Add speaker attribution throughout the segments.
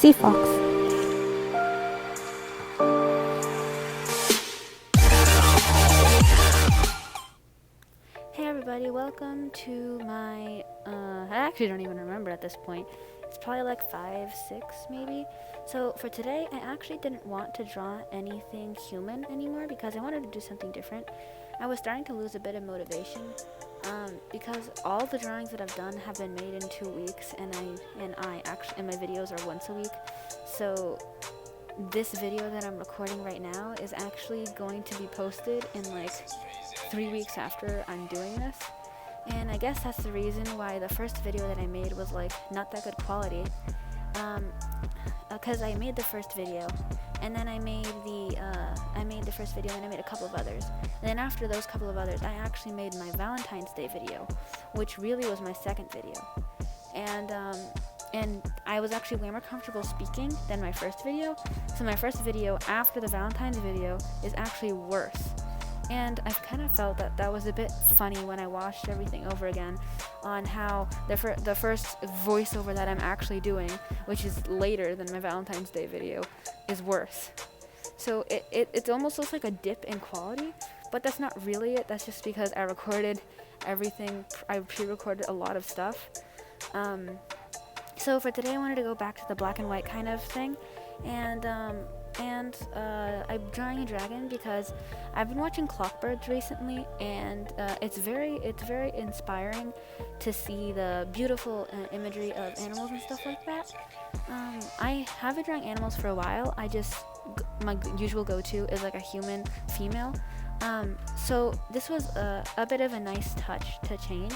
Speaker 1: Seafox. Hey everybody, welcome to my, I actually don't even remember at this point. It's probably like 5, 6 maybe. So for today, I actually didn't want to draw anything human anymore because I wanted to do something different. I was starting to lose a bit of motivation because all the drawings that I've done have been made in 2 weeks, and my videos are once a week. So this video that I'm recording right now is actually going to be posted in like 3 weeks after I'm doing this. And I guess that's the reason why the first video that I made was like not that good quality. Because I made the first video, and then I made the first video, and I made a couple of others. And then after those couple of others, I actually made my Valentine's Day video, which really was my second video. And I was actually way more comfortable speaking than my first video. So my first video after the Valentine's video is actually worse. And I've kind of felt that that was a bit funny when I watched everything over again, on how the first voiceover that I'm actually doing, which is later than my Valentine's Day video, is worse. So it almost looks like a dip in quality, but that's not really it. That's just because I recorded everything. I pre-recorded a lot of stuff. So for today, I wanted to go back to the black and white kind of thing, and I'm drawing a dragon because I've been watching Clockbirds recently, and it's very inspiring to see the beautiful imagery of animals and stuff like that. I have been drawing animals for a while. My usual go-to is like a human female. So this was a bit of a nice touch to change.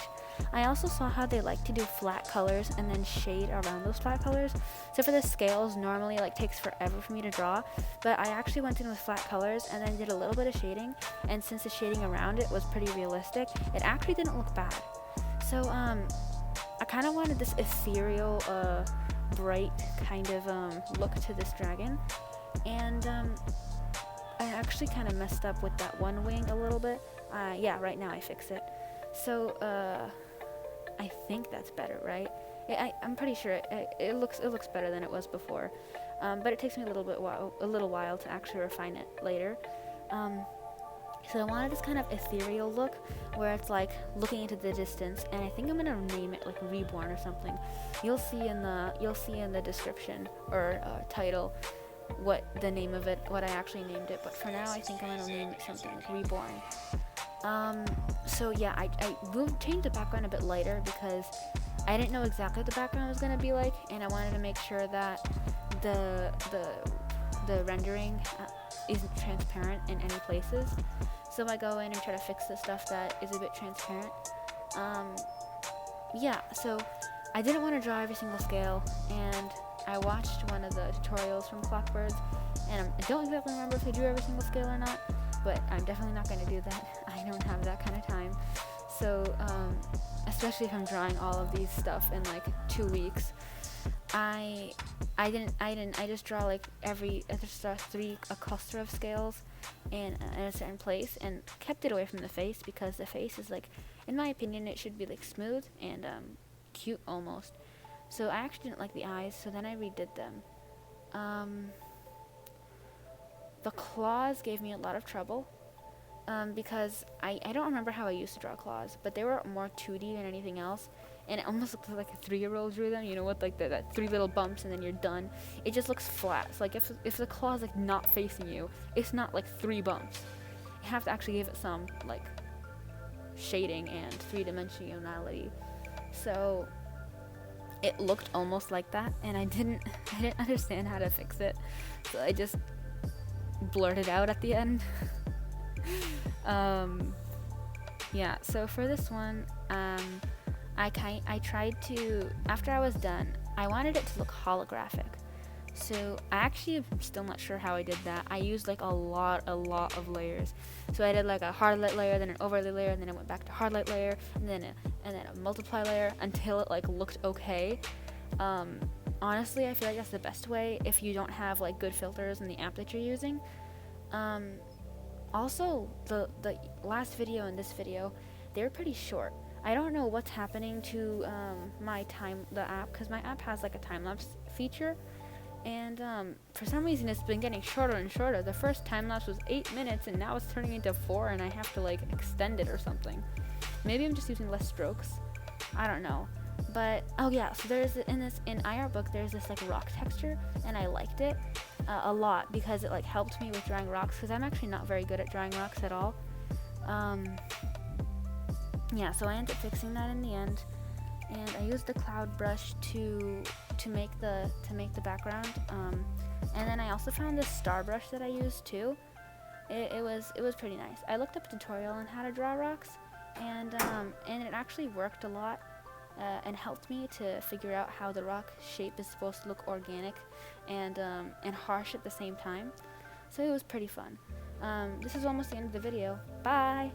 Speaker 1: I also saw how they like to do flat colors and then shade around those flat colors. So for the scales, normally it takes forever for me to draw, but I actually went in with flat colors and then did a little bit of shading, and since the shading around it was pretty realistic, it actually didn't look bad. So I kind of wanted this ethereal, bright kind of look to this dragon, and I actually kind of messed up with that one wing a little bit. Yeah, right now I fixed it. So I think that's better, right? I'm pretty sure it looks better than it was before, but it takes me a little while to actually refine it later. So I wanted this kind of ethereal look where it's like looking into the distance, and I think I'm gonna name it like Reborn or something. You'll see in the description or title what the name of it, what I actually named it. But for now, I think I'm gonna name it something like Reborn. So yeah, I will change the background a bit later because I didn't know exactly what the background was gonna be like, and I wanted to make sure that the rendering isn't transparent in any places. So I go in and try to fix the stuff that is a bit transparent. Yeah, so I didn't want to draw every single scale, and I watched one of the tutorials from Clockbirds, and I don't exactly remember if they drew every single scale or not, but I'm definitely not going to do that. I don't have that kind of time. So, especially if I'm drawing all of these stuff in like 2 weeks, I just draw like a cluster of scales in a certain place, and kept it away from the face because the face is like, in my opinion, it should be like smooth and cute almost. So I actually didn't like the eyes, so then I redid them. The claws gave me a lot of trouble because I don't remember how I used to draw claws, but they were more 2D than anything else, and it almost looked like a 3-year-old drew them, you know, with like that 3 little bumps and then you're done. It just looks flat. So like if the claw is like not facing you, it's not like 3 bumps. You have to actually give it some like shading and 3-dimensionality. So it looked almost like that, and I didn't understand how to fix it, so I just blurted out at the end. Yeah, so for this one, I tried to, after I was done, I wanted it to look holographic. So I actually am still not sure how I did that. I used like a lot of layers. So I did like a hard light layer, then an overlay layer, and then I went back to hard light layer, and then a multiply layer until it like looked okay. Honestly, I feel like that's the best way if you don't have like good filters in the app that you're using. Also, the last video and this video, they're pretty short. I don't know what's happening to the app, because my app has like a time-lapse feature, And for some reason it's been getting shorter and shorter. The first time lapse was 8 minutes and now it's turning into 4 and I have to like extend it or something. Maybe I'm just using less strokes. I don't know. But oh yeah, so there's in IR book there's this like rock texture and I liked it a lot because it like helped me with drawing rocks because I'm actually not very good at drawing rocks at all. Yeah, so I ended up fixing that in the end, and I used the cloud brush to make the background. And then I also found this star brush that I used too. It was pretty nice. I looked up a tutorial on how to draw rocks, and it actually worked a lot. And helped me to figure out how the rock shape is supposed to look organic and harsh at the same time. So it was pretty fun. This is almost the end of the video. Bye!